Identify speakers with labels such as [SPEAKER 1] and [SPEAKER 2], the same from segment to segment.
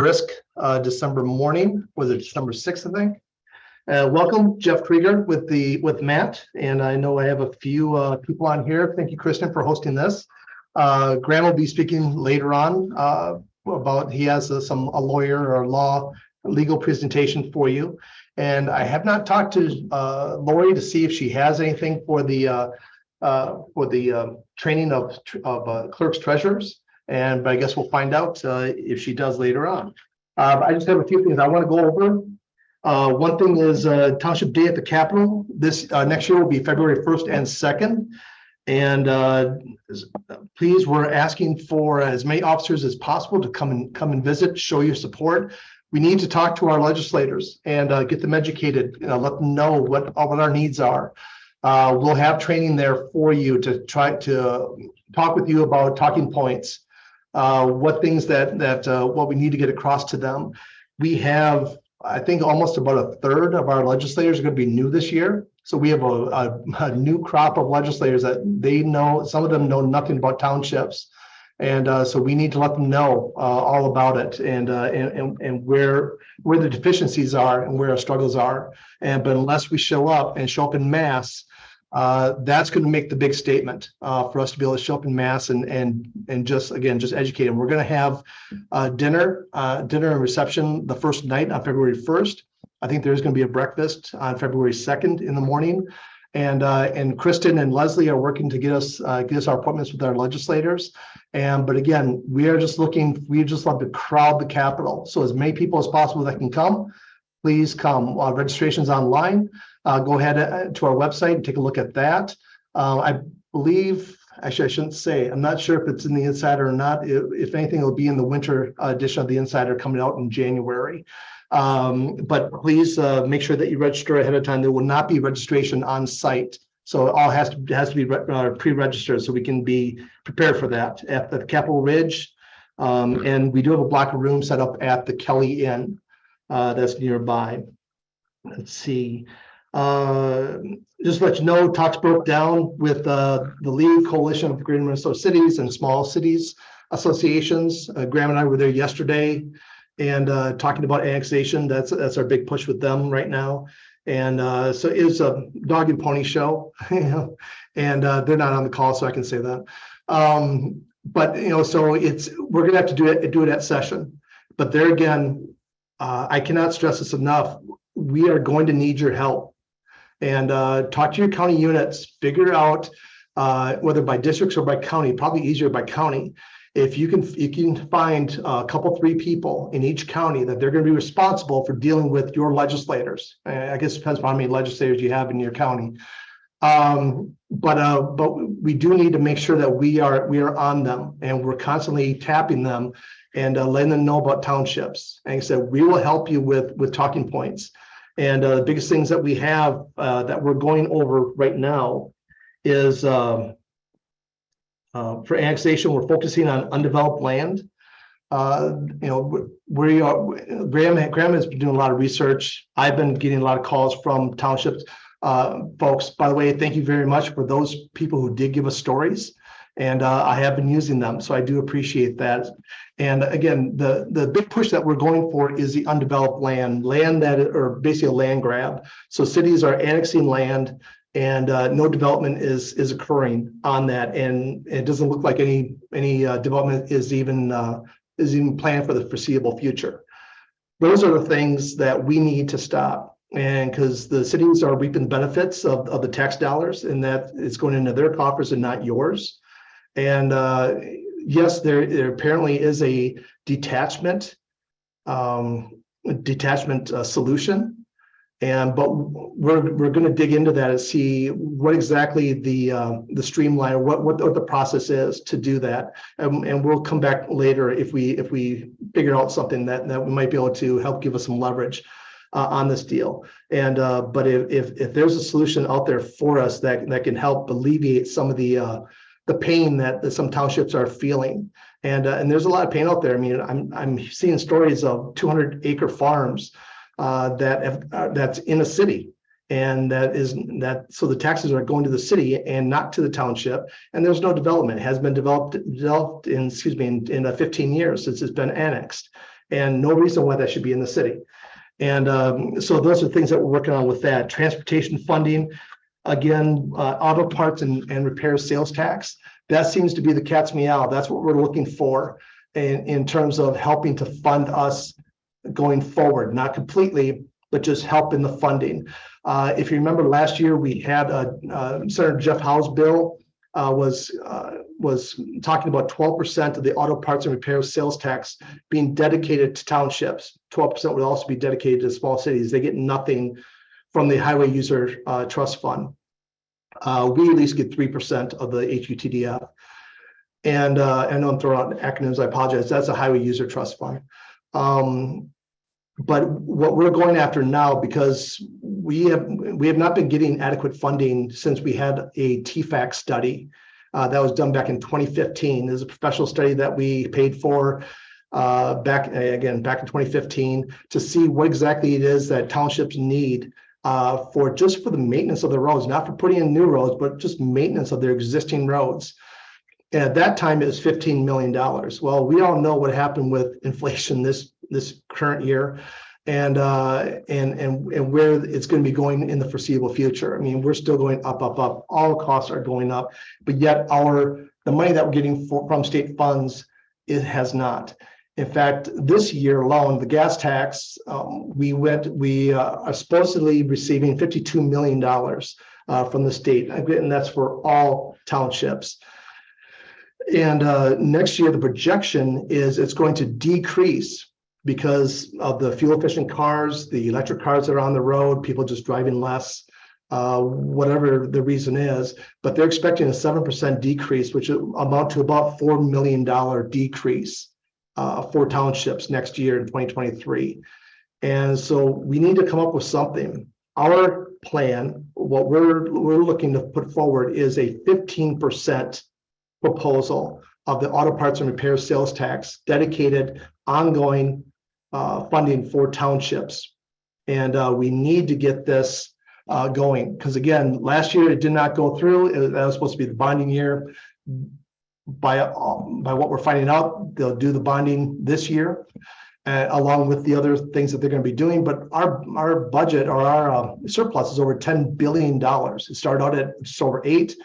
[SPEAKER 1] brisk December morning. Was it December 6th, I think? Welcome, Jeff Krieger with Matt, and I know I have a few people on here. Thank you, Kristen, for hosting this. Graham will be speaking later on about he has a lawyer or legal presentation for you. And I have not talked to Lori to see if she has anything for the training of clerks treasurers. But I guess we'll find out if she does later on. I just have a few things I want to go over. One thing is Township Day at the Capitol. This next year will be February 1st and 2nd. And please, we're asking for as many officers as possible to come and visit, show your support. We need to talk to our legislators and get them educated, let them know what our needs are. We'll have training there for you to try to talk with you about talking points, what things what we need to get across to them. We have, I think, almost about a third of our legislators are going to be new this year. So we have a new crop of legislators that they know, some of them know nothing about townships. And so we need to let them know all about it and where the deficiencies are and where our struggles are. But unless we show up in mass, that's going to make the big statement for us to be able to show up in mass and just educate them. We're going to have dinner and reception the first night on February 1st. I think there's going to be a breakfast on February 2nd in the morning. And Kristen and Leslie are working to get us our appointments with our legislators. But again, we just love to crowd the Capitol. So as many people as possible that can come, please come. Registration's online. Go ahead to our website and take a look at that. I believe, actually, I shouldn't say, I'm not sure if it's in the Insider or not. If anything, it'll be in the winter edition of the Insider coming out in January. But please make sure that you register ahead of time. There will not be registration on site. So it all has to be pre-registered so we can be prepared for that at the Capitol Ridge. And we do have a block of room set up at the Kelly Inn that's nearby. Let's see. Just let you know, talks broke down with the League Coalition of Greater Minnesota Cities and Small Cities Associations. Graham and I were there yesterday and talking about annexation. That's our big push with them right now. And so it's a dog and pony show, and they're not on the call, so I can say that. But so we're gonna have to do it at session. But there again, I cannot stress this enough. We are going to need your help. And talk to your county units, figure out whether by districts or by county, probably easier by county. If you can find a couple, 3 people in each county that they're going to be responsible for dealing with your legislators. I guess it depends on how many legislators you have in your county. But we do need to make sure that we are on them and we're constantly tapping them and letting them know about townships. And I said, we will help you with talking points. And the biggest things that we have that we're going over right now is for annexation, we're focusing on undeveloped land. We are, Graham has been doing a lot of research. I've been getting a lot of calls from townships folks. By the way, thank you very much for those people who did give us stories. And I have been using them, so I do appreciate that. And again, the big push that we're going for is the undeveloped land that are basically a land grab. So cities are annexing land, and no development is occurring on that, and it doesn't look like any development is even planned for the foreseeable future. Those are the things that we need to stop, and because the cities are reaping benefits of the tax dollars, and that it's going into their coffers and not yours. And yes, there apparently is a detachment solution. But we're going to dig into that and see what exactly the streamline or what the process is to do that, and we'll come back later if we figure out something that we might be able to help give us some leverage on this deal. And but if there's a solution out there for us that can help alleviate some of the pain that some townships are feeling, and there's a lot of pain out there. I mean, I'm seeing stories of 200-acre farms that's in a city, and so the taxes are going to the city and not to the township, and there's no development. It has been developed in 15 years since it's been annexed, and no reason why that should be in the city. And so those are things that we're working on with that. Transportation funding, again, auto parts and repair sales tax. That seems to be the cat's meow. That's what we're looking for in terms of helping to fund us going forward, not completely, but just help in the funding. If you remember last year, we had Senator Jeff Howe's bill was talking about 12% of the auto parts and repairs sales tax being dedicated to townships. 12% would also be dedicated to small cities. They get nothing from the highway user trust fund. We at least get 3% of the HUTDF. And I know I'm throwing out acronyms, I apologize. That's a highway user trust fund. But what we're going after now, because we have not been getting adequate funding since we had a TFAC study that was done back in 2015. There's a professional study that we paid for back in 2015 to see what exactly it is that townships need for the maintenance of the roads, not for putting in new roads, but just maintenance of their existing roads. And at that time, it was $15 million. Well, we all know what happened with inflation this current year, and where it's going to be going in the foreseeable future. I mean, we're still going up. All costs are going up, but yet the money that we're getting from state funds, it has not. In fact, this year alone, the gas tax, we are supposedly receiving $52 million from the state, and that's for all townships. And next year, the projection is it's going to decrease because of the fuel efficient cars, the electric cars that are on the road, people just driving less, whatever the reason is. But they're expecting a 7% decrease, which will amount to about $4 million decrease for townships next year in 2023. And so we need to come up with something. Our plan, what we're looking to put forward, is a 15% proposal of the auto parts and repair sales tax, dedicated ongoing funding for townships. And we need to get this going, because again, last year it did not go through. That was supposed to be the bonding year. By what we're finding out, they'll do the bonding this year, along with the other things that they're going to be doing. But our budget, or our surplus, is over $10 billion. It started out at just over 8.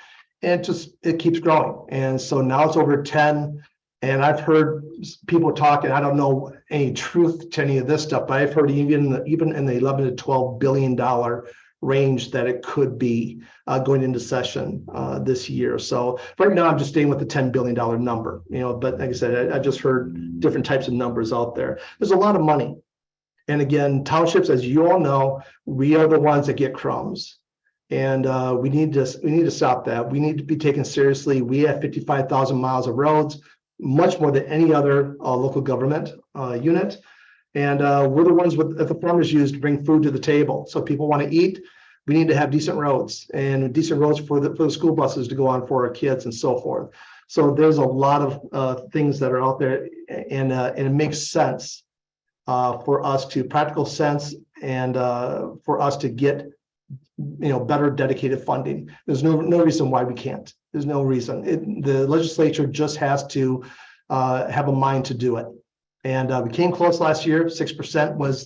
[SPEAKER 1] And it keeps growing. And so now it's over 10. And I've heard people talk, and I don't know any truth to any of this stuff, but I've heard even in the 11 to $12 billion range that it could be going into session this year. So right now I'm just staying with the $10 billion number, but like I said, I just heard different types of numbers out there. There's a lot of money. And again, townships, as you all know, we are the ones that get crumbs. And we need to stop that. We need to be taken seriously. We have 55,000 miles of roads, much more than any other local government unit. And we're the ones that the farmers use to bring food to the table. So people want to eat. We need to have decent roads, and decent roads for the school buses to go on for our kids and so forth. So there's a lot of things that are out there, and it makes sense for us to practical sense, and for us to get better dedicated funding. There's no reason why we can't. There's no reason. The legislature just has to have a mind to do it. And we came close last year. 6% was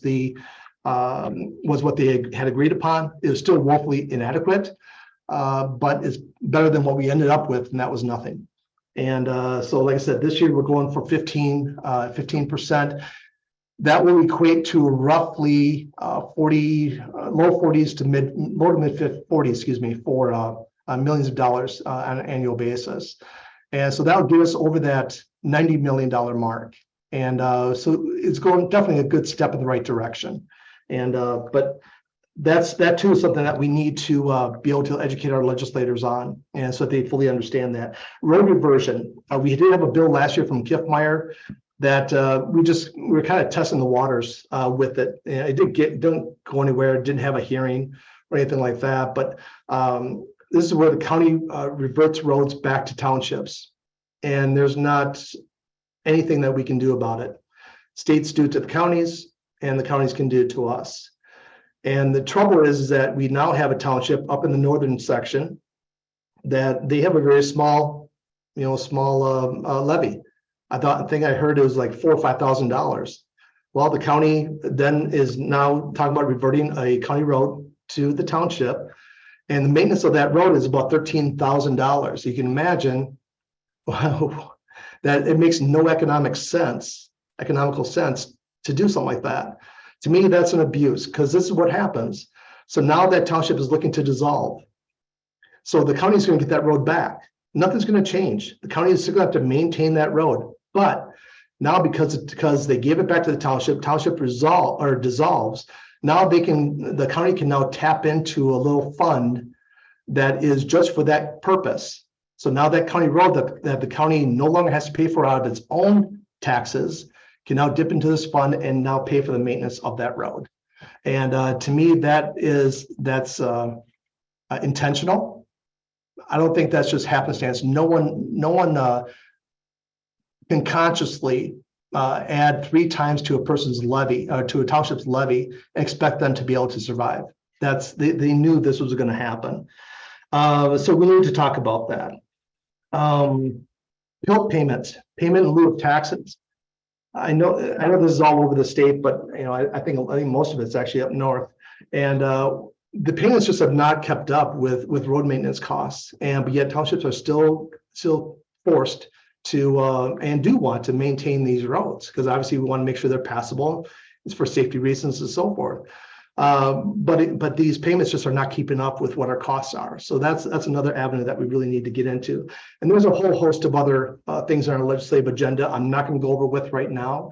[SPEAKER 1] what they had agreed upon. It was still woefully inadequate, but it's better than what we ended up with, and that was nothing. And so, like I said, this year we're going for 15%. That will equate to roughly 40, low 40s to mid 40s, for millions of dollars on an annual basis. And so that will give us over that $90 million mark. And so it's going definitely a good step in the right direction. And but that too is something that we need to be able to educate our legislators on, and so that they fully understand that. Road reversion. We did have a bill last year from Kiffmeyer that we were kind of testing the waters with it. And it didn't go anywhere. It didn't have a hearing or anything like that. But this is where the county reverts roads back to townships, and there's not anything that we can do about it. States do it to the counties, and the counties can do it to us. And the trouble is that we now have a township up in the northern section that they have a very small levy. I heard it was like $4,000 or $5,000. Well, the county then is now talking about reverting a county road to the township. And the maintenance of that road is about $13,000. You can imagine wow, that it makes no economical sense to do something like that. To me, that's an abuse, because this is what happens. So now that township is looking to dissolve. So the county is going to get that road back. Nothing's going to change. The county is still going to have to maintain that road. But now because they gave it back to the township dissolves. Now the county can now tap into a little fund that is just for that purpose. So now that county road that the county no longer has to pay for out of its own taxes can now dip into this fund and now pay for the maintenance of that road. And to me, that's intentional. I don't think that's just happenstance. No one can consciously add 3 times to a person's levy, to a township's levy, and expect them to be able to survive. They knew this was going to happen. So we need to talk about that. Bill payment in lieu of taxes. I know this is all over the state, but I think most of it's actually up north, and the payments just have not kept up with road maintenance costs, but yet townships are still forced to and do want to maintain these roads, because obviously we want to make sure they're passable. It's for safety reasons and so forth. But these payments just are not keeping up with what our costs are. So that's another avenue that we really need to get into. And there's a whole host of other things on our legislative agenda I'm not going to go over with right now.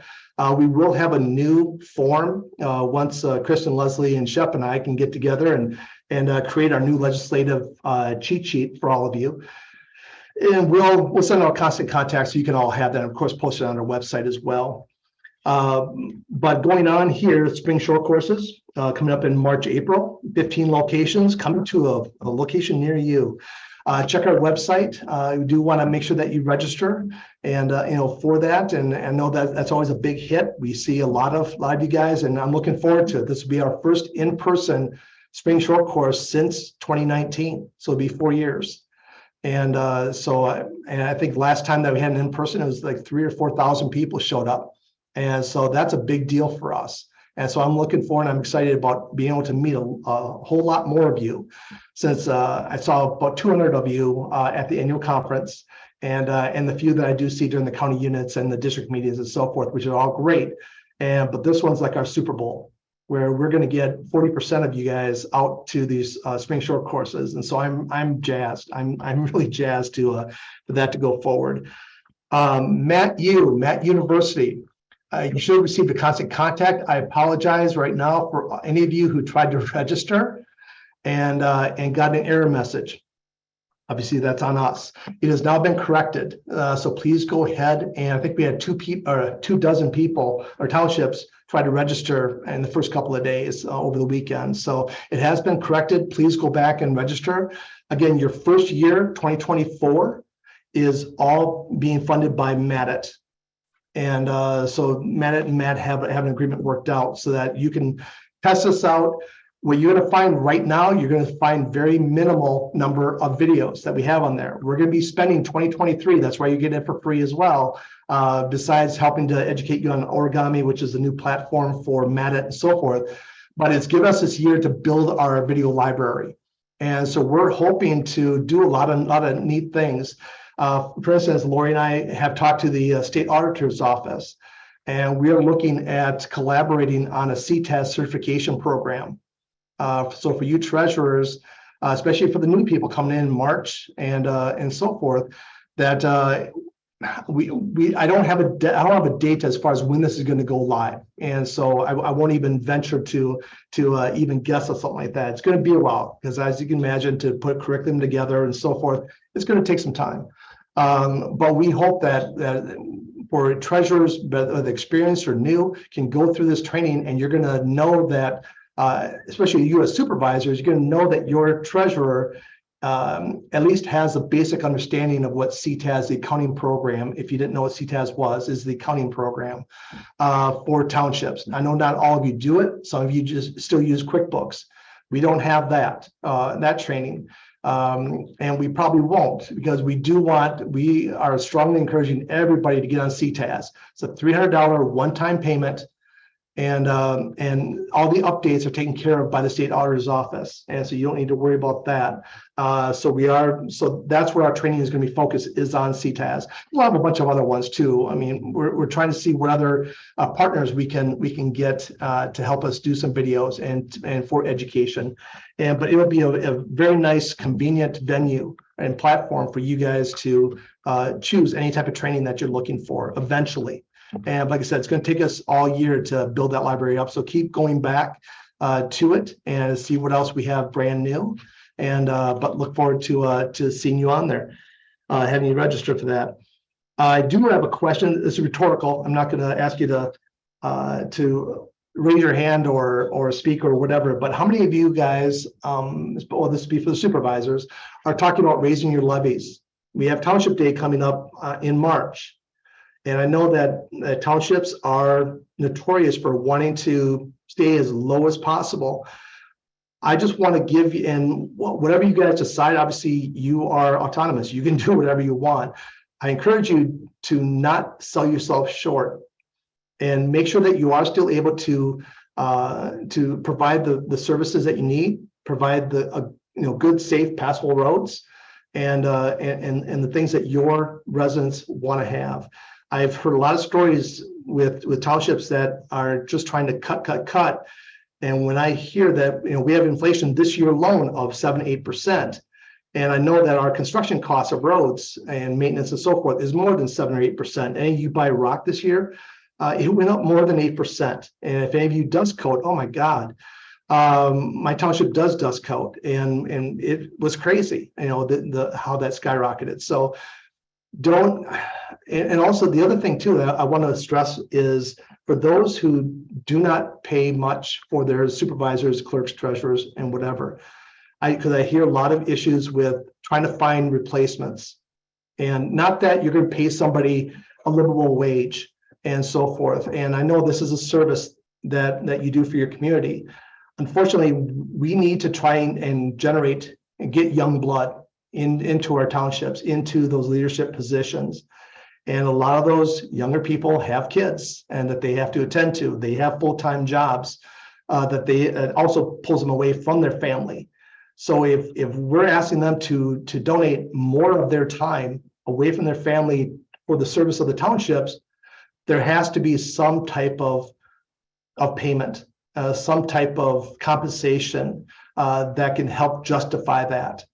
[SPEAKER 1] We will have a new form once Kristen, Leslie, and Shep and I can get together and create our new legislative cheat sheet for all of you. And we'll send out constant contact so you can all have that, and of course, post it on our website as well. But going on here, spring short courses coming up in March, April, 15 locations coming to a location near you. Check our website. We do want to make sure that you register and for that. And I know that that's always a big hit. We see a lot of you guys, and I'm looking forward to it. This will be our first in-person spring short course since 2019. So it'll be 4 years. And I think last time that we had an in-person, it was like 3,000 or 4,000 people showed up. And so that's a big deal for us. And so I'm looking forward, and I'm excited about being able to meet a whole lot more of you, since I saw about 200 of you at the annual conference, and the few that I do see during the county units and the district meetings and so forth, which are all great. But this one's like our Super Bowl, where we're going to get 40% of you guys out to these spring short courses. And so I'm jazzed. I'm really jazzed for that to go forward. Matt University. You should have received a constant contact. I apologize right now for any of you who tried to register and got an error message. Obviously, that's on us. It has now been corrected. So please go ahead. And I think we had 2 dozen people or townships try to register in the first couple of days over the weekend. So it has been corrected. Please go back and register. Again, your first year, 2024, is all being funded by MADIT. And so MADIT and MAD have an agreement worked out so that you can test this out. What you're going to find right now, you're going to find very minimal number of videos that we have on there. We're going to be spending 2023. That's why you get it for free as well. Besides helping to educate you on origami, which is a new platform for MADIT and so forth. But it's given us this year to build our video library. And so we're hoping to do a lot of neat things. For instance, Lori and I have talked to the state auditor's office, and we are looking at collaborating on a CTAS certification program. So for you treasurers, especially for the new people coming in March and so forth, that I don't have a date as far as when this is going to go live, and so I won't even venture to even guess at something like that. It's going to be a while, because as you can imagine, to put curriculum together and so forth, it's going to take some time. But we hope that for treasurers, whether experienced or new, can go through this training, and you're going to know that, especially you as supervisors, you're going to know that your treasurer at least has a basic understanding of what CTAS, the accounting program, if you didn't know what CTAS was, is the accounting program for townships. I know not all of you do it. Some of you just still use QuickBooks. We don't have that training. And we probably won't, because we are strongly encouraging everybody to get on CTAS. It's a $300 one-time payment. and all the updates are taken care of by the state auditor's office, and so you don't need to worry about that. So that's where our training is going to be focused, is on CTAS. We'll have a bunch of other ones too. I mean, we're trying to see what other partners we can get to help us do some videos and for education, but it will be a very nice, convenient venue and platform for you guys to choose any type of training that you're looking for eventually. And like I said, it's going to take us all year to build that library up. So keep going back to it and see what else we have brand new. And but look forward to seeing you on there, having you register for that. I do have a question. It's rhetorical. I'm not going to ask you to raise your hand or speak or whatever. But how many of you guys, well, this would be for the supervisors, are talking about raising your levies? We have Township Day coming up in March. And I know that townships are notorious for wanting to stay as low as possible. I just want to give you, and whatever you guys decide, obviously you are autonomous. You can do whatever you want. I encourage you to not sell yourself short and make sure that you are still able to provide the services that you need, provide the good, safe, passable roads, and the things that your residents want to have. I've heard a lot of stories with townships that are just trying to cut. And when I hear that, we have inflation this year alone of 7-8%, and I know that our construction costs of roads and maintenance and so forth is more than 7 or 8%. Any of you buy rock this year, it went up more than 8%. And if any of you dust coat, oh my God, my township does dust coat, and it was crazy, how that skyrocketed. So don't. And also the other thing too that I want to stress is for those who do not pay much for their supervisors, clerks, treasurers, and whatever, because I hear a lot of issues with trying to find replacements, and not that you're going to pay somebody a livable wage and so forth. And I know this is a service that you do for your community. Unfortunately, we need to try and generate and get young blood into our townships, into those leadership positions. And a lot of those younger people have kids and that they have to attend to. They have full-time jobs that they also pulls them away from their family. So if we're asking them to donate more of their time away from their family for the service of the townships, there has to be some type of payment, some type of compensation that can help justify that.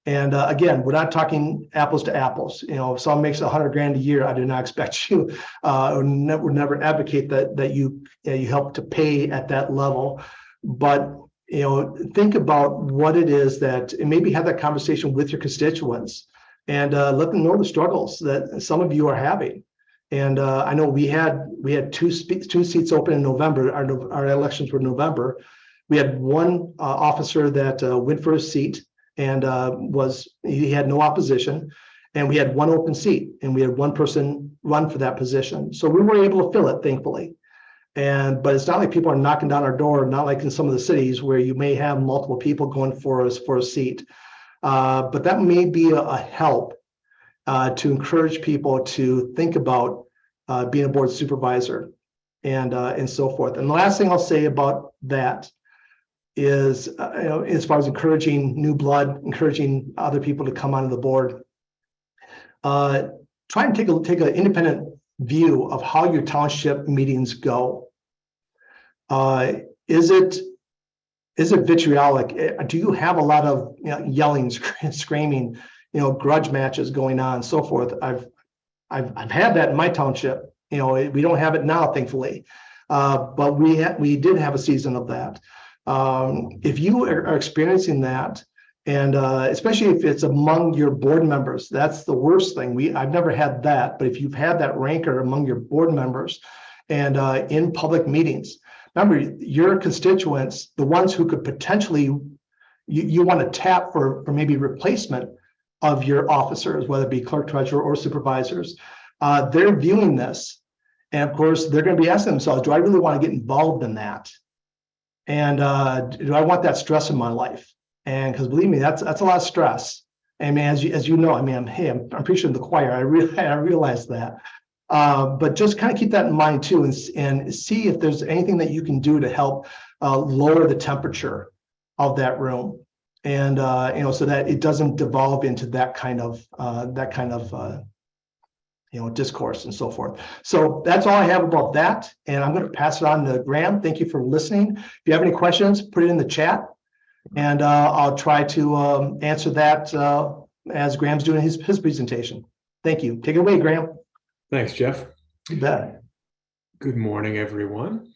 [SPEAKER 1] And again, we're not talking apples to apples. If someone makes $100 grand a year, I do not expect you, would never advocate that you help to pay at that level. But think about what it is that, and maybe have that conversation with your constituents, and let them know the struggles that some of you are having. And I know we had two seats open in November. Our elections were in November. We had one officer that went for a seat, and he had no opposition, and we had one open seat, and we had one person run for that position. So we were able to fill it, thankfully. But it's not like people are knocking down our door, not like in some of the cities where you may have multiple people going for a seat. But that may be a help to encourage people to think about being a board supervisor and so forth. And the last thing I'll say about that is, as far as encouraging new blood, encouraging other people to come onto the board, try and take an independent view of how your township meetings go. Is it vitriolic? Do you have a lot of yelling, screaming, grudge matches going on, and so forth? I've had that in my township. We don't have it now, thankfully, but we did have a season of that. If you are experiencing that, and especially if it's among your board members, that's the worst thing. I've never had that, but if you've had that rancor among your board members and in public meetings, remember your constituents, the ones who could potentially, you want to tap for maybe replacement of your officers, whether it be clerk, treasurer, or supervisors, they're viewing this. And of course, they're going to be asking themselves, do I really want to get involved in that? And do I want that stress in my life? And because believe me, that's a lot of stress. I mean, as you know, I mean, I'm preaching to the choir. I realize that. But just kind of keep that in mind too, and see if there's anything that you can do to help lower the temperature of that room, and so that it doesn't devolve into that kind of discourse and so forth. So that's all I have about that, and I'm going to pass it on to Graham. Thank you for listening. If you have any questions, put it in the chat, and I'll try to answer that as Graham's doing his presentation. Thank you. Take it away, Graham.
[SPEAKER 2] Thanks, Jeff.
[SPEAKER 1] You bet.
[SPEAKER 2] Good morning, everyone.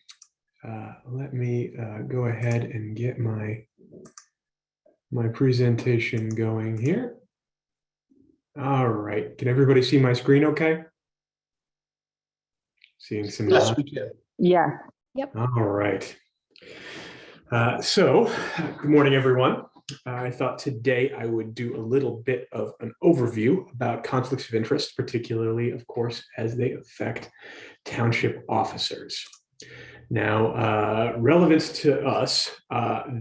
[SPEAKER 2] Let me go ahead and get my presentation going here. All right. Can everybody see my screen okay? Seeing some
[SPEAKER 1] Yes, we can.
[SPEAKER 3] Yeah.
[SPEAKER 4] Yep.
[SPEAKER 2] All right. So, good morning, everyone. I thought today I would do a little bit of an overview about conflicts of interest, particularly, of course, as they affect township officers. Now, relevance to us,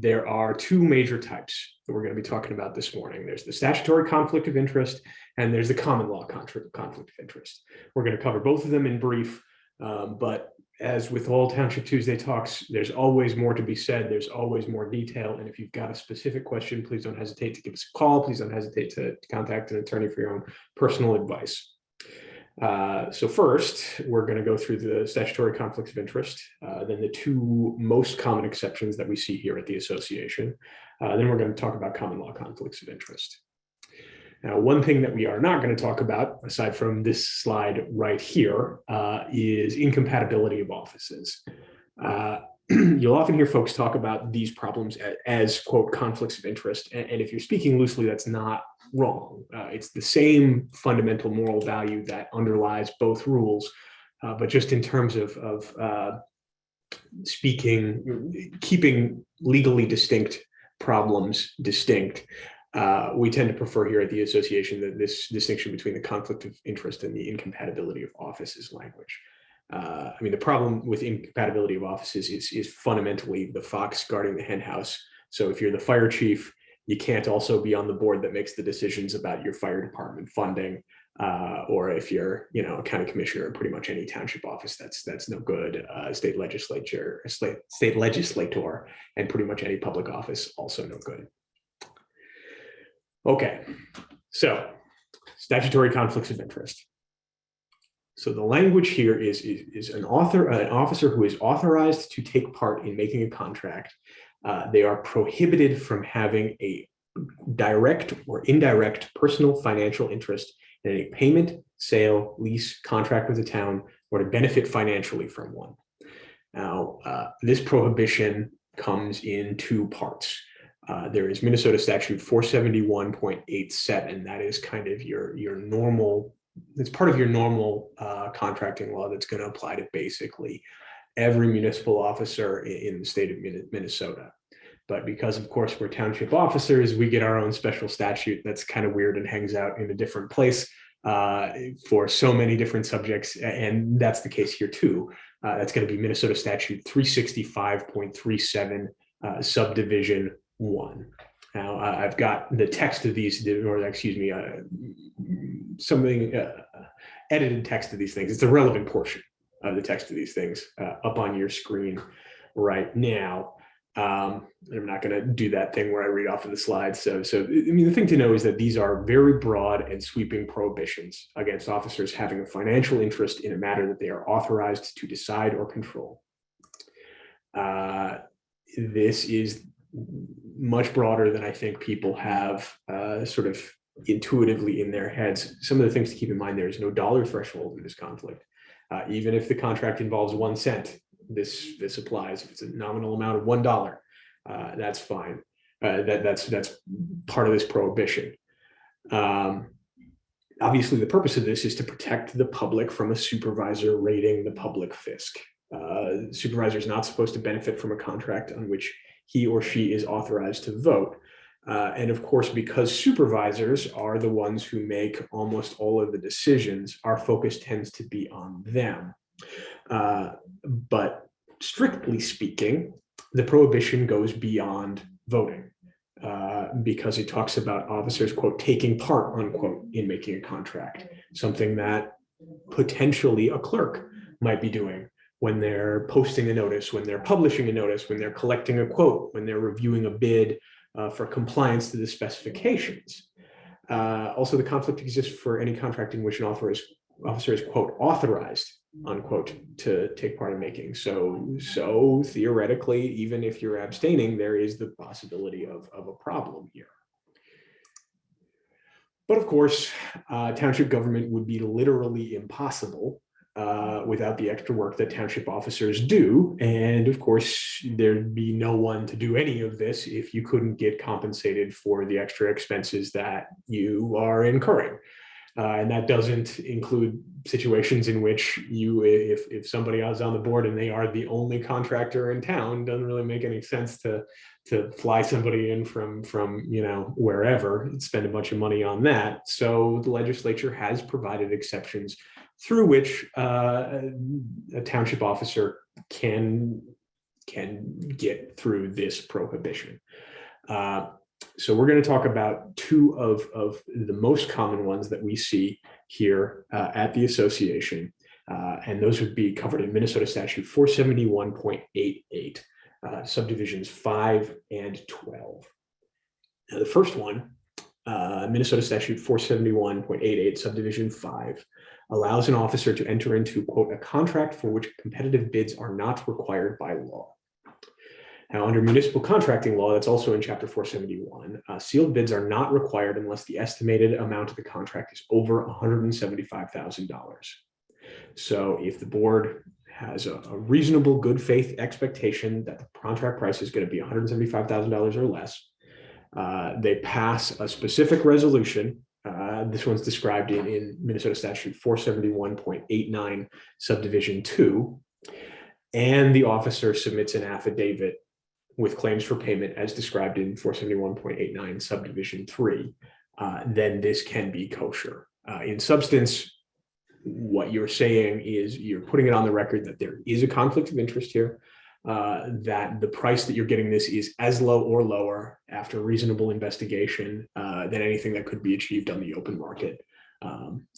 [SPEAKER 2] there are two major types that we're going to be talking about this morning. There's the statutory conflict of interest, and there's the common law conflict of interest. We're going to cover both of them in brief, but as with all Township Tuesday talks, there's always more to be said. There's always more detail. And if you've got a specific question, please don't hesitate to give us a call. Please don't hesitate to contact an attorney for your own personal advice. So first, we're going to go through the statutory conflicts of interest, then the two most common exceptions that we see here at the association. Then we're going to talk about common law conflicts of interest. Now, one thing that we are not going to talk about, aside from this slide right here, is incompatibility of offices. You'll often hear folks talk about these problems as quote, conflicts of interest. And if you're speaking loosely, that's not wrong. It's the same fundamental moral value that underlies both rules, but just in terms of speaking, keeping legally distinct problems distinct. We tend to prefer here at the association that this distinction between the conflict of interest and the incompatibility of offices language. I mean, the problem with incompatibility of offices is fundamentally the fox guarding the hen house. So if you're the fire chief, you can't also be on the board that makes the decisions about your fire department funding. Or if you're, a county commissioner in pretty much any township office, that's no good. State legislator, and pretty much any public office, also no good. Okay, so statutory conflicts of interest. So the language here is an officer who is authorized to take part in making a contract. They are prohibited from having a direct or indirect personal financial interest in any payment, sale, lease, contract with the town, or to benefit financially from one. Now, this prohibition comes in two parts. There is Minnesota statute 471.87. That is kind of your normal, it's part of your normal contracting law that's going to apply to basically every municipal officer in the state of Minnesota. But because, of course, we're township officers, we get our own special statute that's kind of weird and hangs out in a different place for so many different subjects. And that's the case here, too. That's going to be Minnesota statute 365.37, subdivision 1. Now, I've got the text of these, or excuse me, edited text of these things. It's a relevant portion of the text of these things up on your screen right now. I'm not going to do that thing where I read off of the slides. So I mean, the thing to know is that these are very broad and sweeping prohibitions against officers having a financial interest in a matter that they are authorized to decide or control. This is much broader than I think people have sort of intuitively in their heads. Some of the things to keep in mind: there is no dollar threshold in this conflict. Even if the contract involves 1 cent, this applies. If it's a nominal amount of $1, that's fine. That's part of this prohibition. Obviously, the purpose of this is to protect the public from a supervisor raiding the public fisc. The supervisor is not supposed to benefit from a contract on which he or she is authorized to vote. And of course, because supervisors are the ones who make almost all of the decisions, our focus tends to be on them. But strictly speaking, the prohibition goes beyond voting because it talks about officers, quote, taking part, unquote, in making a contract, something that potentially a clerk might be doing when they're posting a notice, when they're publishing a notice, when they're collecting a quote, when they're reviewing a bid for compliance to the specifications. Also, the conflict exists for any contract in which an officer is, quote, authorized, unquote, to take part in making. So theoretically, even if you're abstaining, there is the possibility of a problem here. But of course, township government would be literally impossible without the extra work that township officers do. And of course, there'd be no one to do any of this if you couldn't get compensated for the extra expenses that you are incurring. And that doesn't include situations in which if somebody is on the board and they are the only contractor in town, doesn't really make any sense to fly somebody in from wherever and spend a bunch of money on that. So the legislature has provided exceptions through which a township officer can get through this prohibition. So we're going to talk about two of the most common ones that we see here at the association, and those would be covered in Minnesota Statute 471.88, subdivisions 5 and 12. Now, the first one, Minnesota Statute 471.88, subdivision 5, allows an officer to enter into, quote, a contract for which competitive bids are not required by law. Now, under municipal contracting law, that's also in Chapter 471, sealed bids are not required unless the estimated amount of the contract is over $175,000. So if the board has a reasonable good faith expectation that the contract price is going to be $175,000 or less, they pass a specific resolution. This one's described in Minnesota Statute 471.89, subdivision 2, and the officer submits an affidavit with claims for payment as described in 471.89, subdivision 3, then this can be kosher. In substance, what you're saying is you're putting it on the record that there is a conflict of interest here, that the price that you're getting this is as low or lower after reasonable investigation than anything that could be achieved on the open market.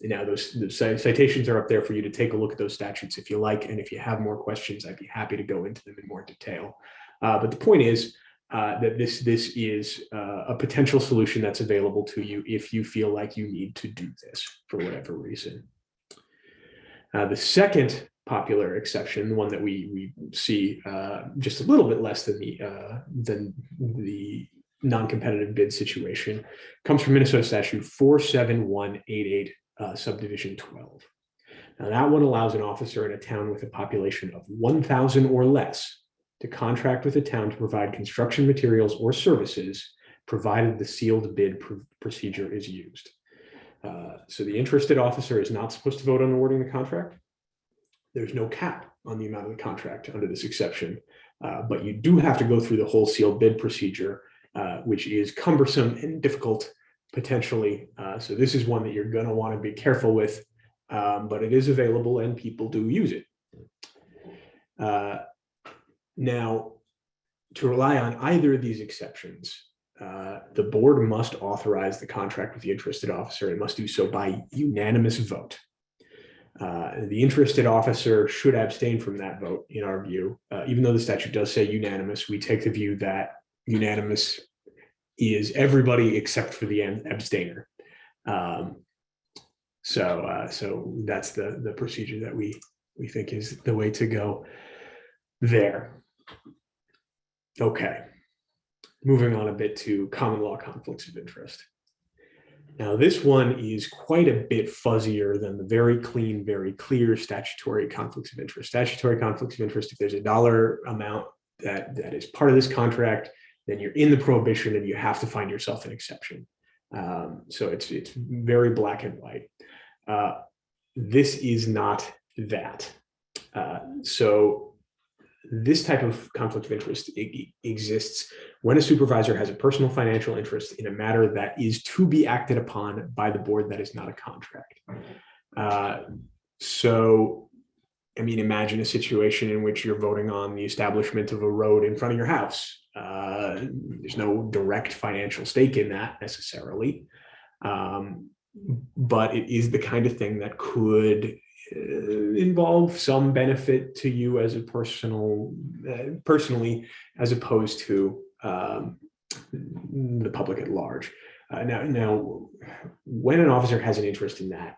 [SPEAKER 2] Now, those citations are up there for you to take a look at those statutes if you like, and if you have more questions, I'd be happy to go into them in more detail. But the point is that this is a potential solution that's available to you if you feel like you need to do this for whatever reason. The second popular exception, the one that we see just a little bit less than the non-competitive bid situation, comes from Minnesota Statute 47188, subdivision 12. Now that one allows an officer in a town with a population of 1,000 or less to contract with a town to provide construction materials or services, provided the sealed bid procedure is used. So the interested officer is not supposed to vote on awarding the contract. There's no cap on the amount of the contract under this exception, but you do have to go through the whole sealed bid procedure, which is cumbersome and difficult potentially. So this is one that you're going to want to be careful with, but it is available and people do use it. Now, to rely on either of these exceptions, the board must authorize the contract with the interested officer and must do so by unanimous vote. The interested officer should abstain from that vote, in our view. Even though the statute does say unanimous, we take the view that unanimous is everybody except for the abstainer. So that's the procedure that we think is the way to go there. Okay, moving on a bit to common law conflicts of interest. Now, this one is quite a bit fuzzier than the very clean, very clear statutory conflicts of interest. Statutory conflicts of interest, if there's a dollar amount that is part of this contract, then you're in the prohibition and you have to find yourself an exception. So it's very black and white. This is not that. So this type of conflict of interest exists when a supervisor has a personal financial interest in a matter that is to be acted upon by the board that is not a contract. So, I mean, imagine a situation in which you're voting on the establishment of a road in front of your house. There's no direct financial stake in that necessarily. but it is the kind of thing that could involve some benefit to you as a personally, as opposed to the public at large. Now, when an officer has an interest in that,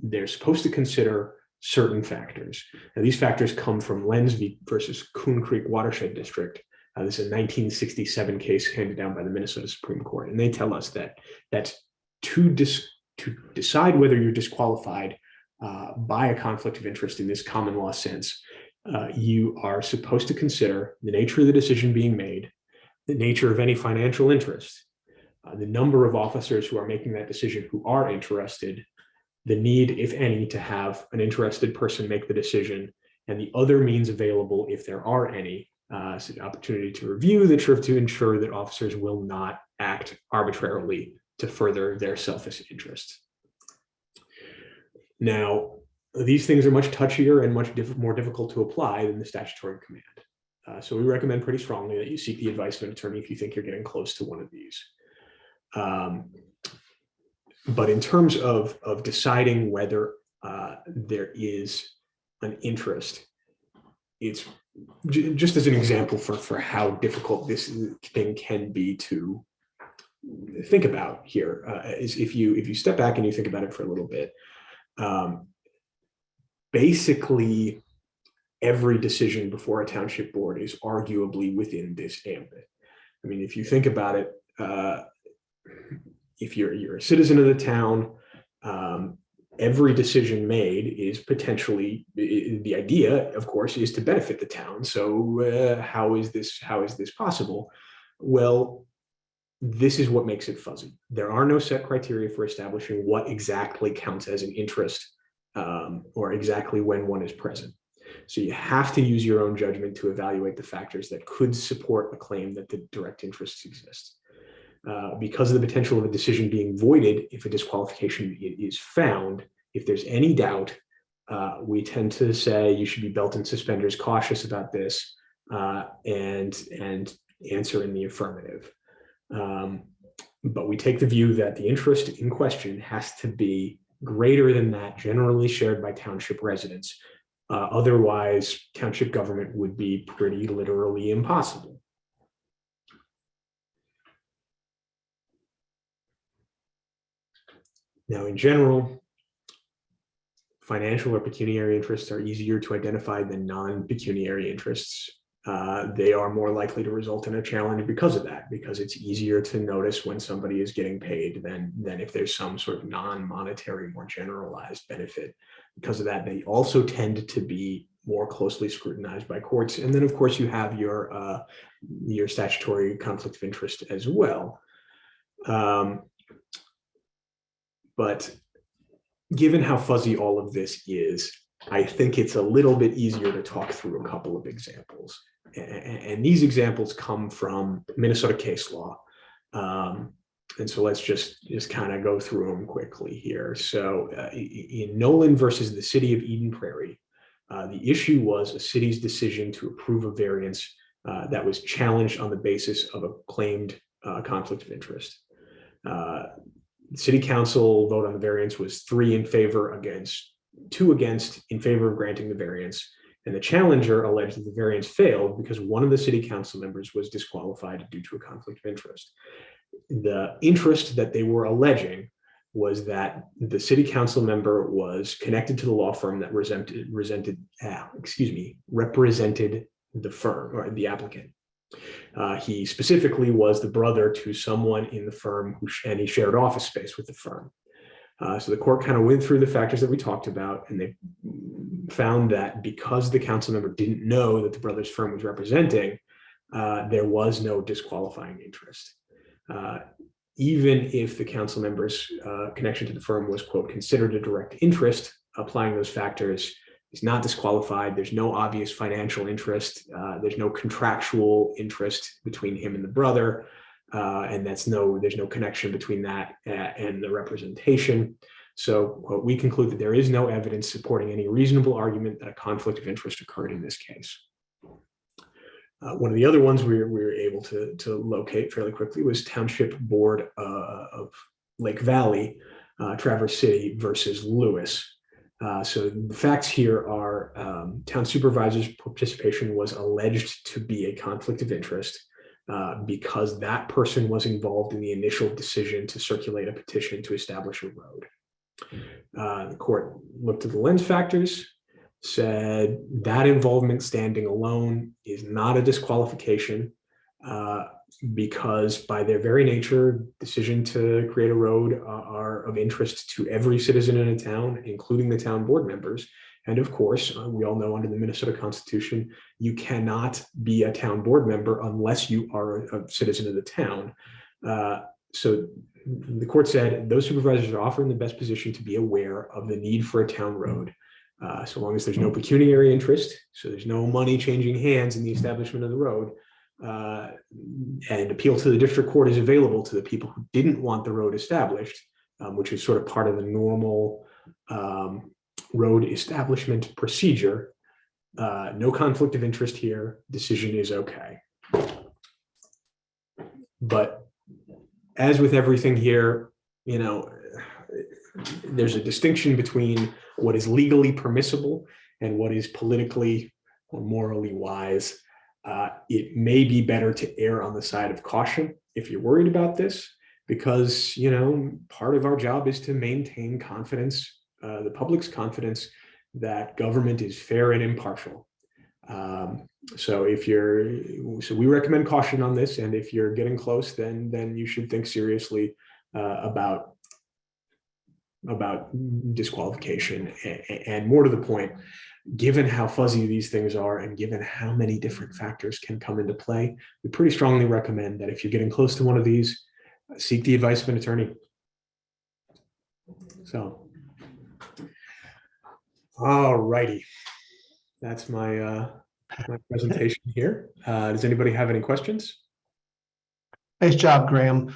[SPEAKER 2] they're supposed to consider certain factors. Now, these factors come from Lenz versus Coon Creek Watershed District. This is a 1967 case handed down by the Minnesota Supreme Court, and they tell us that to decide whether you're disqualified by a conflict of interest in this common law sense, you are supposed to consider the nature of the decision being made, the nature of any financial interest, the number of officers who are making that decision who are interested, the need, if any, to have an interested person make the decision, and the other means available, if there are any, so the opportunity to review the truth to ensure that officers will not act arbitrarily to further their selfish interests. Now, these things are much touchier and much more difficult to apply than the statutory command. So we recommend pretty strongly that you seek the advice of an attorney if you think you're getting close to one of these. But in terms of deciding whether there is an interest, it's just as an example for how difficult this thing can be to think about here, is if you step back and you think about it for a little bit, basically every decision before a township board is arguably within this ambit. I mean, if you think about it, if you're a citizen of the town, every decision made is potentially, the idea, of course, is to benefit the town. So how is this possible? Well, this is what makes it fuzzy. There are no set criteria for establishing what exactly counts as an interest, or exactly when one is present. So you have to use your own judgment to evaluate the factors that could support a claim that the direct interests exist. Because of the potential of a decision being voided if a disqualification is found, if there's any doubt, we tend to say you should be belt and suspenders cautious about this, and answer in the affirmative. But we take the view that the interest in question has to be greater than that generally shared by township residents. Otherwise, township government would be pretty literally impossible. Now, in general, financial or pecuniary interests are easier to identify than non-pecuniary interests. They are more likely to result in a challenge because of that, because it's easier to notice when somebody is getting paid than if there's some sort of non-monetary, more generalized benefit. Because of that, they also tend to be more closely scrutinized by courts. And then, of course, you have your statutory conflict of interest as well. But given how fuzzy all of this is, I think it's a little bit easier to talk through a couple of examples. And these examples come from Minnesota case law. And so let's just kind of go through them quickly here. So in Nolan versus the city of Eden Prairie, the issue was a city's decision to approve a variance that was challenged on the basis of a claimed conflict of interest. City council vote on the variance was 3 in favor, against 2 against, in favor of granting the variance. And the challenger alleged that the variance failed because one of the city council members was disqualified due to a conflict of interest. The interest that they were alleging was that the city council member was connected to the law firm that represented the firm or the applicant. He specifically was the brother to someone in the firm and he shared office space with the firm. So the court kind of went through the factors that we talked about, and they found that because the council member didn't know that the brother's firm was representing, there was no disqualifying interest. Even if the council member's connection to the firm was, quote, considered a direct interest, applying those factors is not disqualified. There's no obvious financial interest. There's no contractual interest between him and the brother. And there's no connection between that and the representation. So quote, we conclude that there is no evidence supporting any reasonable argument that a conflict of interest occurred in this case. One of the other ones we were able to locate fairly quickly was Township Board of Lake Valley, Traverse City versus Lewis. So the facts here are town supervisor's participation was alleged to be a conflict of interest because that person was involved in the initial decision to circulate a petition to establish a road. The court looked at the lens factors, said that involvement standing alone is not a disqualification because by their very nature, decision to create a road are of interest to every citizen in a town, including the town board members. And of course, we all know under the Minnesota Constitution, you cannot be a town board member unless you are a citizen of the town. So the court said those supervisors are often in the best position to be aware of the need for a town road. So long as there's no pecuniary interest, so there's no money changing hands in the establishment of the road, and appeal to the district court is available to the people who didn't want the road established, which is sort of part of the normal road establishment procedure. No conflict of interest here, decision is okay. But as with everything here, you know, there's a distinction between what is legally permissible and what is politically or morally wise. It may be better to err on the side of caution if you're worried about this, because, you know, part of our job is to maintain confidence, the public's confidence that government is fair and impartial. So we recommend caution on this, and if you're getting close, then you should think seriously about disqualification. And more to the point, given how fuzzy these things are and given how many different factors can come into play, we pretty strongly recommend that if you're getting close to one of these, seek the advice of an attorney. So, all righty, that's my presentation here. Does anybody have any questions?
[SPEAKER 1] Nice job, Graham.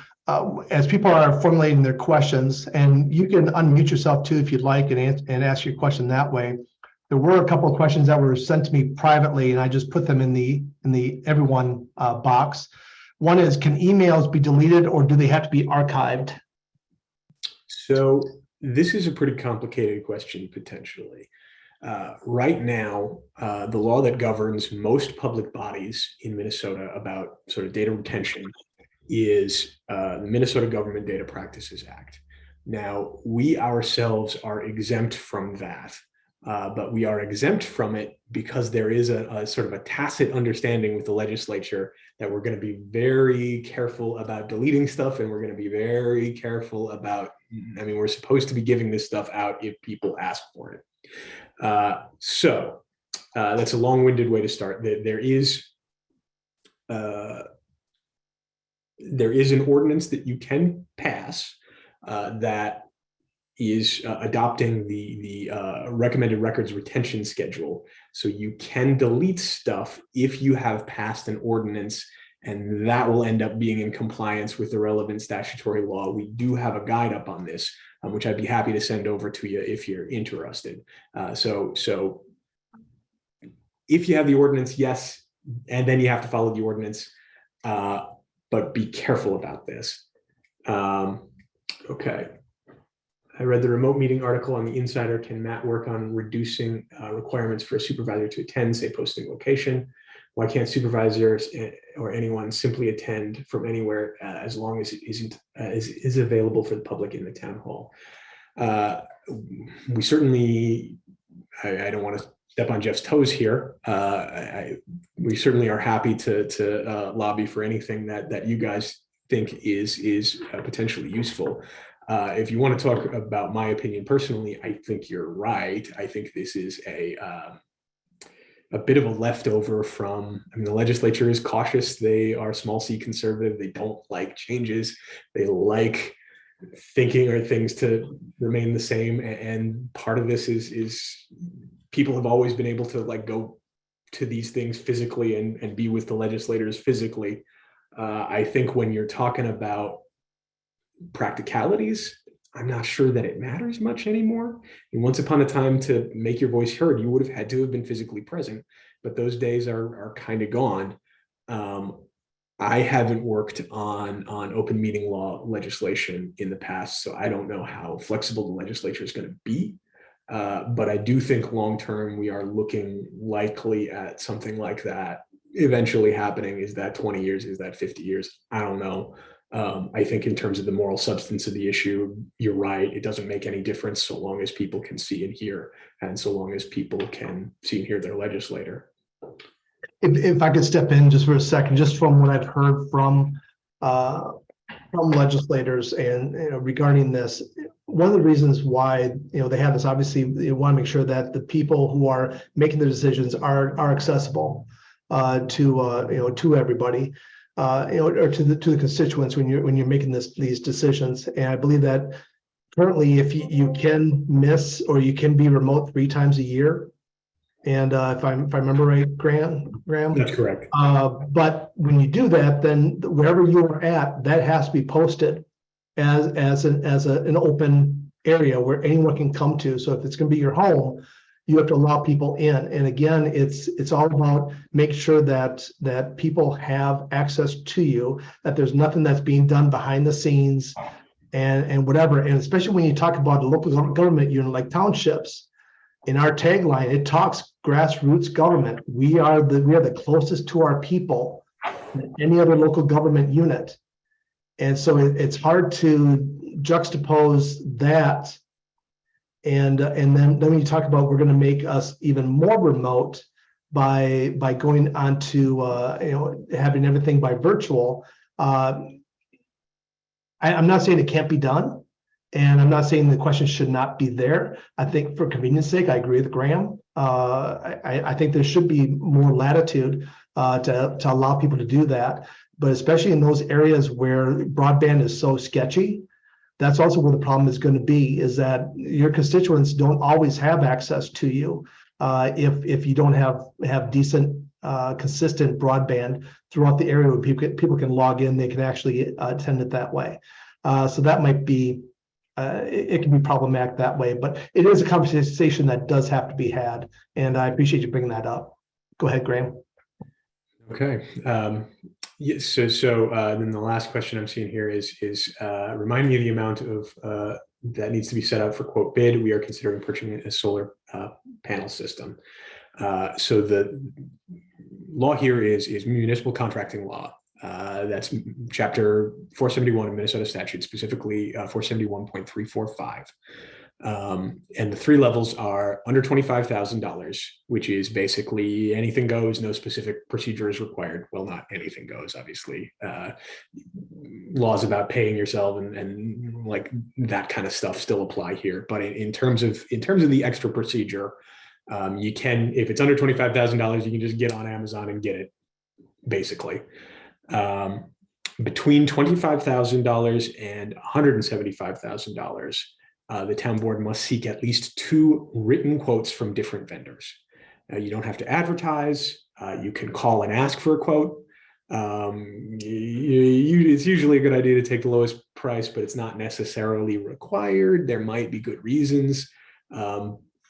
[SPEAKER 1] As people are formulating their questions, and you can unmute yourself too if you'd like and ask your question that way. There were a couple of questions that were sent to me privately, and I just put them in the everyone box. One is, can emails be deleted or do they have to be archived?
[SPEAKER 2] So this is a pretty complicated question potentially. Right now, the law that governs most public bodies in Minnesota about sort of data retention is the Minnesota Government Data Practices Act. Now, we ourselves are exempt from that, but we are exempt from it because there is a sort of a tacit understanding with the legislature that we're going to be very careful about deleting stuff, and we're going to be very careful about, I mean, we're supposed to be giving this stuff out if people ask for it. So that's a long-winded way to start. There is an ordinance that you can pass that is adopting the recommended records retention schedule. So you can delete stuff if you have passed an ordinance, and that will end up being in compliance with the relevant statutory law. We do have a guide up on this, which I'd be happy to send over to you if you're interested. So if you have the ordinance, yes, and then you have to follow the ordinance, but be careful about this. Okay. I read the remote meeting article on the Insider. Can Matt work on reducing requirements for a supervisor to attend, say posting location? Why can't supervisors or anyone simply attend from anywhere as long as it is available for the public in the town hall? We certainly, I don't want to step on Jeff's toes here. We certainly are happy to lobby for anything that you guys think is potentially useful. If you want to talk about my opinion personally, I think you're right. I think this is a bit of a leftover from, I mean, the legislature is cautious. They are small c conservative. They don't like changes. They like thinking or things to remain the same. And part of this is people have always been able to like go to these things physically and be with the legislators physically. I think when you're talking about practicalities, I'm not sure that it matters much anymore. And once upon a time, to make your voice heard, you would have had to have been physically present, but those days are kind of gone. I haven't worked on open meeting law legislation in the past, so I don't know how flexible the legislature is going to be. But I do think long term we are looking likely at something like that eventually happening. Is that 20 years? Is that 50 years? I don't know. I think in terms of the moral substance of the issue, you're right. It doesn't make any difference so long as people can see and hear, and so long as people can see and hear their legislator.
[SPEAKER 1] If I could step in just for a second, just from what I've heard from legislators and regarding this, one of the reasons why they have this, obviously they want to make sure that the people who are making the decisions are accessible to everybody, or to the constituents when you're making these decisions. And I believe that currently, if you can miss or you can be remote 3 times a year. And if I remember right, Graham,
[SPEAKER 2] That's correct.
[SPEAKER 1] but when you do that, then wherever you are at, that has to be posted as an open area where anyone can come to. So if it's going to be your home, you have to allow people in. And again, it's all about making sure that people have access to you, that there's nothing that's being done behind the scenes and whatever. And especially when you talk about a local government unit like townships. In our tagline, it talks grassroots government. We are the closest to our people than any other local government unit. And so it's hard to juxtapose that. And then when you talk about we're going to make us even more remote by going on to having everything by virtual. I'm not saying it can't be done. And I'm not saying the question should not be there. I think for convenience sake, I agree with Graham. I think there should be more latitude to allow people to do that. But especially in those areas where broadband is so sketchy, that's also where the problem is going to be, is that your constituents don't always have access to you if you don't have decent, consistent broadband throughout the area where people can log in, they can actually attend it that way. So that might be, it can be problematic that way, but it is a conversation that does have to be had. And I appreciate you bringing that up. Go ahead, Graham.
[SPEAKER 2] Okay. Yes. So then the last question I'm seeing here is remind me of the amount of that needs to be set out for quote bid. We are considering purchasing a solar panel system. So the law here is municipal contracting law. That's chapter 471 of Minnesota statute, specifically 471.345. And the 3 levels are under $25,000, which is basically anything goes, no specific procedure is required. Well, not anything goes, obviously. Laws about paying yourself and like that kind of stuff still apply here. But in terms of the extra procedure, you can, if it's under $25,000, you can just get on Amazon and get it, basically. Between $25,000 and $175,000, the town board must seek at least 2 written quotes from different vendors. You don't have to advertise. You can call and ask for a quote. It's usually a good idea to take the lowest price, but it's not necessarily required. There might be good reasons.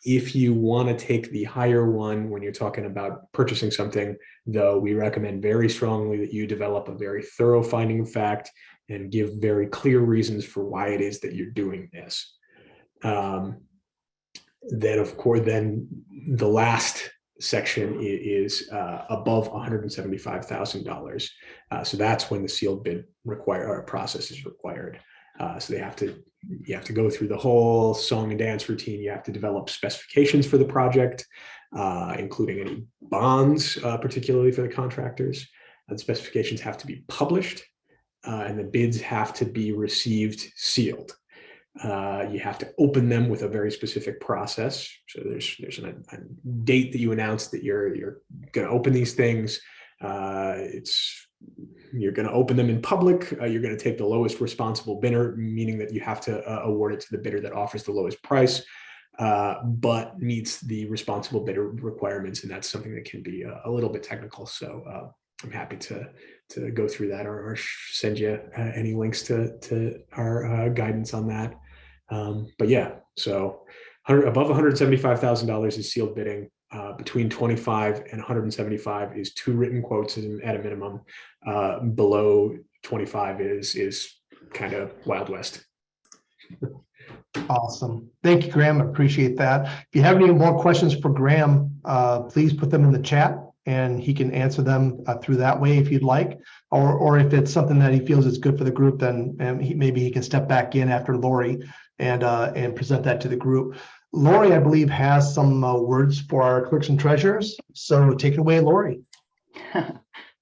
[SPEAKER 2] If you want to take the higher one when you're talking about purchasing something, though, we recommend very strongly that you develop a very thorough finding of fact and give very clear reasons for why it is that you're doing this. Then, of course, then the last section is above $175,000. So that's when the sealed bid process is required. So you have to go through the whole song and dance routine. You have to develop specifications for the project, including any bonds, particularly for the contractors. The specifications have to be published, and the bids have to be received sealed. You have to open them with a very specific process. So there's a date that you announce that you're going to open these things. You're going to open them in public. You're going to take the lowest responsible bidder, meaning that you have to award it to the bidder that offers the lowest price, but meets the responsible bidder requirements. And that's something that can be a little bit technical. So I'm happy to go through that or send you any links to our guidance on that. But yeah, so above $175,000 is sealed bidding. between 25 and 175 is 2 written quotes at a minimum. Below 25 is kind of Wild West.
[SPEAKER 1] Awesome. Thank you, Graham. I appreciate that. If you have any more questions for Graham, please put them in the chat and he can answer them through that way if you'd like. Or if it's something that he feels is good for the group, then maybe he can step back in after Lori and present that to the group. Lori, I believe, has some words for our clerks and treasurers. So take it away, Lori.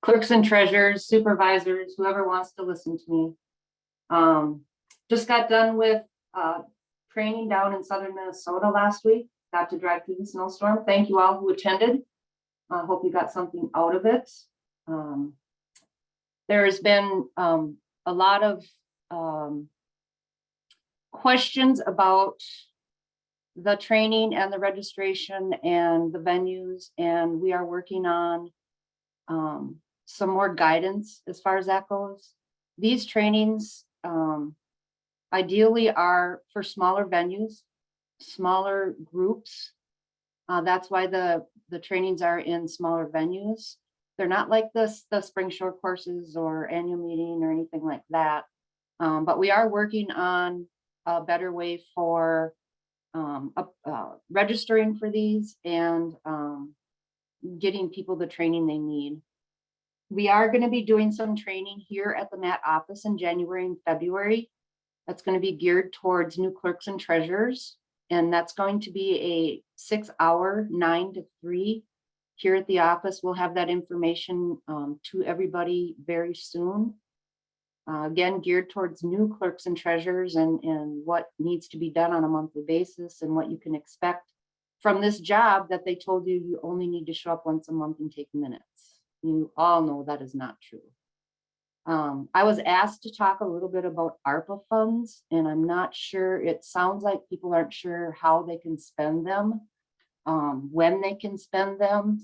[SPEAKER 3] Clerks and treasurers, supervisors, whoever wants to listen to me. Just got done with training down in southern Minnesota last week. Got to drive through the snowstorm. Thank you all who attended. I hope you got something out of it. There has been a lot of questions about the training and the registration and the venues, and we are working on some more guidance as far as that goes. These trainings ideally are for smaller venues, smaller groups. That's why the trainings are in smaller venues. They're not like the spring shore courses or annual meeting or anything like that. But we are working on a better way for registering for these and getting people the training they need. We are going to be doing some training here at the MAT office in January and February. That's going to be geared towards new clerks and treasurers. And that's going to be a 6-hour, 9 to 3 here at the office. We'll have that information to everybody very soon. Again, geared towards new clerks and treasurers and what needs to be done on a monthly basis and what you can expect from this job that they told you you only need to show up once a month and take minutes. You all know that is not true. I was asked to talk a little bit about ARPA funds, and I'm not sure, it sounds like people aren't sure how they can spend them, when they can spend them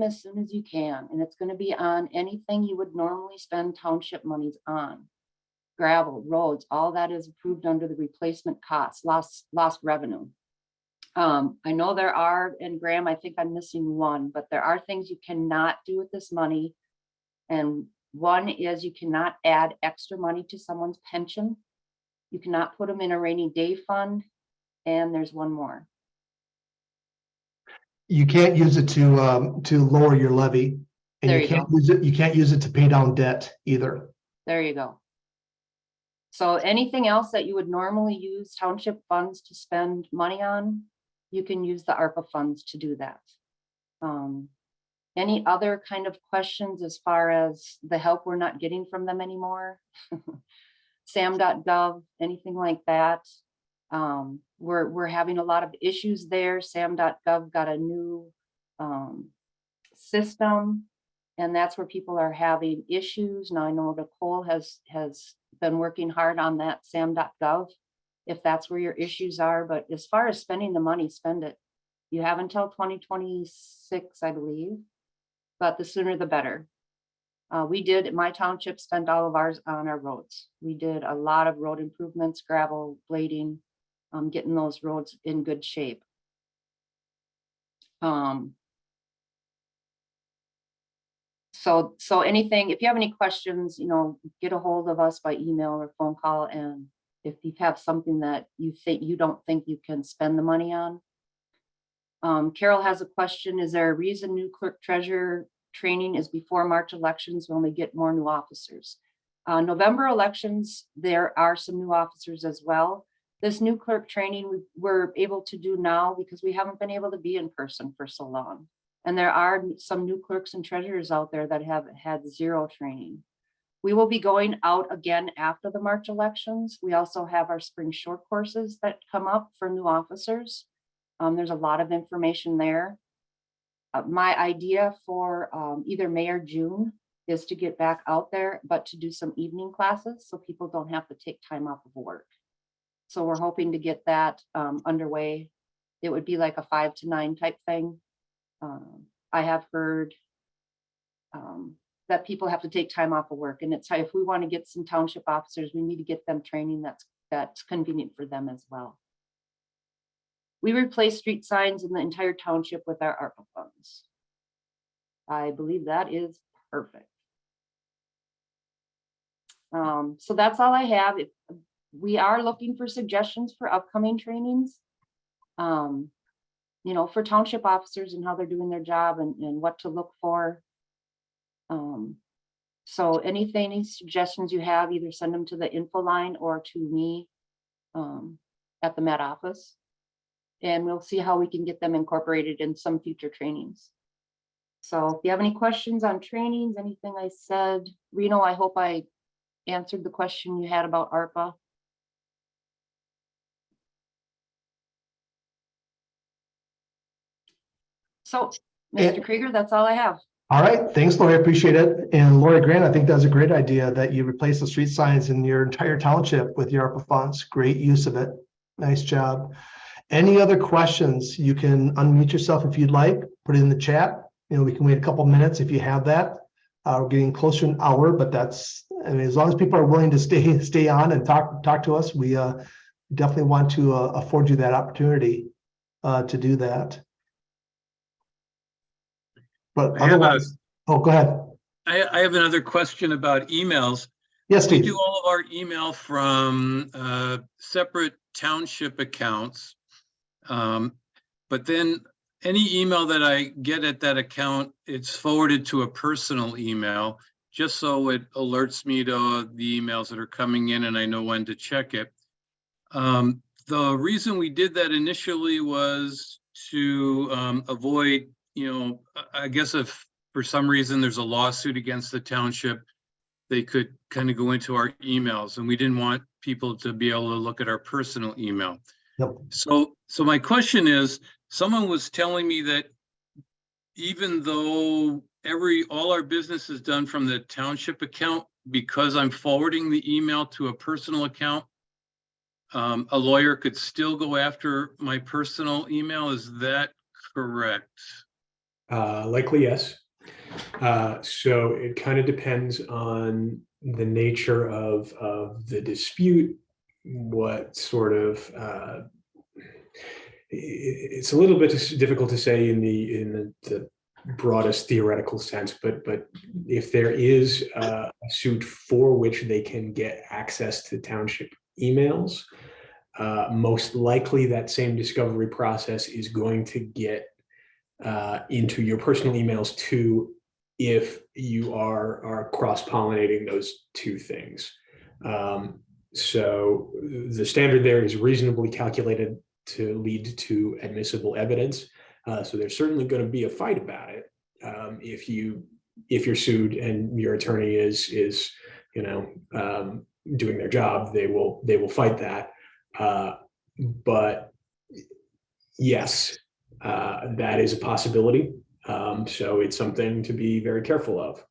[SPEAKER 3] as soon as you can. And it's going to be on anything you would normally spend township monies on. Gravel, roads, all that is approved under the replacement costs, lost revenue. I know there are, and Graham, I think I'm missing one, but there are things you cannot do with this money. And one is you cannot add extra money to someone's pension. You cannot put them in a rainy day fund. And there's one more.
[SPEAKER 1] You can't use it to lower your levy, and
[SPEAKER 3] There
[SPEAKER 1] you
[SPEAKER 3] you
[SPEAKER 1] can't
[SPEAKER 3] go.
[SPEAKER 1] use it. You can't use it to pay down debt either.
[SPEAKER 3] There you go. So anything else that you would normally use township funds to spend money on, you can use the ARPA funds to do that. Any other kind of questions as far as the help we're not getting from them anymore? SAM.gov, anything like that? We're having a lot of issues there. SAM.gov got a new system, and that's where people are having issues. Now I know Nicole has been working hard on that SAM.gov, if that's where your issues are. But as far as spending the money, spend it. You have until 2026, I believe, but the sooner the better. We did, my township spent all of ours on our roads. We did a lot of road improvements, gravel, blading, getting those roads in good shape. So anything, if you have any questions, get a hold of us by email or phone call. And if you have something that you don't think you can spend the money on. Carol has a question. Is there a reason new clerk treasurer training is before March elections when we get more new officers? November elections, there are some new officers as well. This new clerk training we're able to do now because we haven't been able to be in person for so long. And there are some new clerks and treasurers out there that have had zero training. We will be going out again after the March elections. We also have our spring short courses that come up for new officers. There's a lot of information there. My idea for either May or June is to get back out there, but to do some evening classes so people don't have to take time off of work. So we're hoping to get that underway. It would be like a 5 to 9 type thing. I have heard that people have to take time off of work, and it's if we want to get some township officers, we need to get them training that's convenient for them as well. We replaced street signs in the entire township with our ARPA funds. I believe that is perfect. So that's all I have. We are looking for suggestions for upcoming trainings. You know, for township officers and how they're doing their job and what to look for. So any suggestions you have, either send them to the info line or to me at the Met office. And we'll see how we can get them incorporated in some future trainings. So if you have any questions on trainings, anything I said, Reno, I hope I answered the question you had about ARPA. So, Mr. Krieger, that's all I have.
[SPEAKER 1] All right, thanks, Lori, I appreciate it. And Lori Grant, I think that's a great idea that you replace the street signs in your entire township with your ARPA funds. Great use of it. Nice job. Any other questions? You can unmute yourself if you'd like, put it in the chat. You know, we can wait a couple minutes if you have that. We're getting closer to an hour, but that's, I mean, as long as people are willing to stay on and talk to us, we definitely want to afford you that opportunity to do that. But otherwise, oh, go ahead.
[SPEAKER 4] I have another question about emails.
[SPEAKER 1] Yes,
[SPEAKER 4] We
[SPEAKER 1] Steve.
[SPEAKER 4] do all of our email from separate township accounts. But then any email that I get at that account, it's forwarded to a personal email, just so it alerts me to the emails that are coming in and I know when to check it. The reason we did that initially was to avoid, you know, I guess if for some reason there's a lawsuit against the township, they could kind of go into our emails, and we didn't want people to be able to look at our personal email.
[SPEAKER 1] Yep.
[SPEAKER 4] So my question is, someone was telling me that even though all our business is done from the township account, because I'm forwarding the email to a personal account, a lawyer could still go after my personal email. Is that correct?
[SPEAKER 2] Likely, yes. So it kind of depends on the nature of the dispute, what sort of, it's a little bit difficult to say in the broadest theoretical sense, but if there is a suit for which they can get access to township emails, most likely that same discovery process is going to get into your personal emails too, if you are cross-pollinating those two things. So the standard there is reasonably calculated to lead to admissible evidence. So there's certainly going to be a fight about it. If you're sued and your attorney is you know, doing their job, they will fight that. But yes, that is a possibility. So it's something to be very careful of.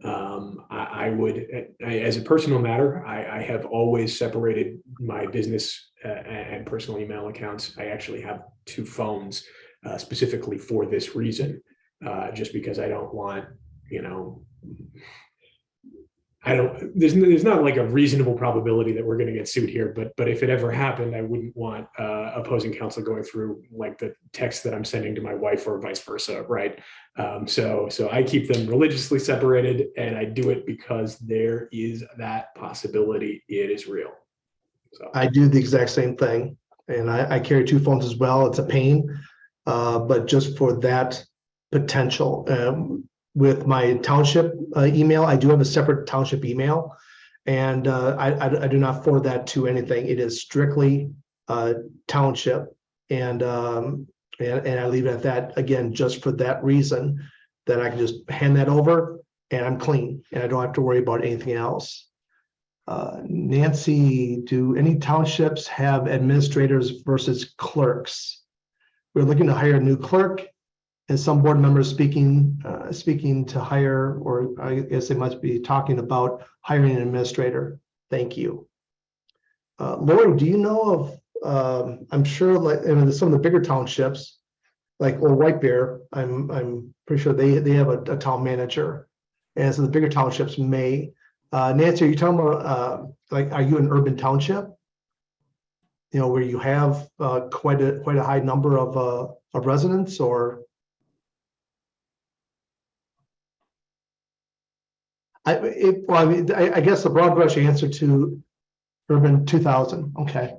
[SPEAKER 2] I would, as a personal matter, I have always separated my business and personal email accounts. I actually have two phones specifically for this reason, just because I don't want, you know, there's not like a reasonable probability that we're going to get sued here, but if it ever happened, I wouldn't want opposing counsel going through like the text that I'm sending to my wife or vice versa, right? So I keep them religiously separated, and I do it because there is that possibility. It is real. So
[SPEAKER 1] I do the exact same thing, and I carry two phones as well. It's a pain, but just for that potential. With my township email, I do have a separate township email, and I do not forward that to anything. It is strictly township, and I leave it at that, again, just for that reason, that I can just hand that over and I'm clean and I don't have to worry about anything else. Nancy, do any townships have administrators versus clerks? We're looking to hire a new clerk, and some board members speaking to hire, or I guess they must be talking about hiring an administrator. Thank you. Lori, do you know of, I'm sure like in some of the bigger townships, like Old White Bear, I'm pretty sure they have a town manager. And so the bigger townships may. Nancy, are you talking about, like, are you an urban township? where you have quite a high number of residents, or? I guess the broad brush answer to urban 2,000. Okay.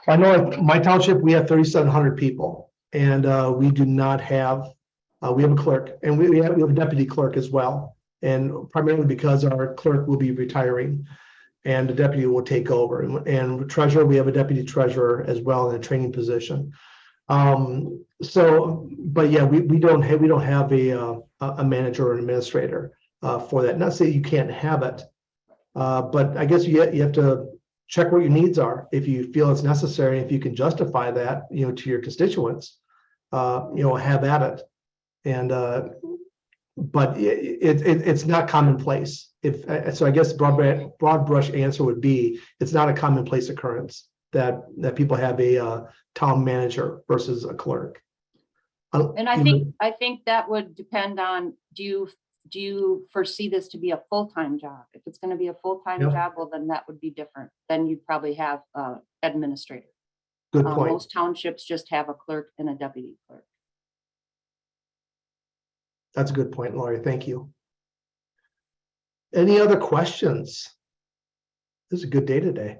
[SPEAKER 1] I know at my township, we have 3,700 people, and we do not have, we have a clerk, and we have a deputy clerk as well. And primarily because our clerk will be retiring and the deputy will take over. And treasurer, we have a deputy treasurer as well in a training position. But yeah, we don't have a manager or an administrator for that. Not say you can't have it, but I guess you have to check what your needs are. If you feel it's necessary, if you can justify that, to your constituents, have at it. And but it's not commonplace. So I guess broad brush answer would be it's not a commonplace occurrence that people have a town manager versus a clerk.
[SPEAKER 3] And I think that would depend on, do you foresee this to be a full-time job? If it's going to be a full-time
[SPEAKER 1] Yeah.
[SPEAKER 3] job, well, then that would be different. Then you'd probably have administrator.
[SPEAKER 1] Good point.
[SPEAKER 3] Most townships just have a clerk and a deputy clerk.
[SPEAKER 1] That's a good point, Lori. Thank you. Any other questions? This is a good day today.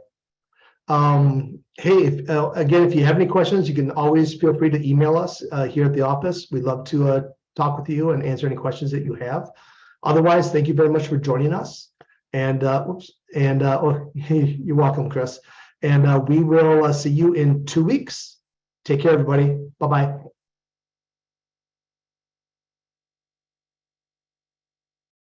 [SPEAKER 1] Hey, again, if you have any questions, you can always feel free to email us here at the office. We'd love to talk with you and answer any questions that you have. Otherwise, thank you very much for joining us. And you're welcome, Chris. And we will see you in 2 weeks. Take care, everybody. Bye-bye.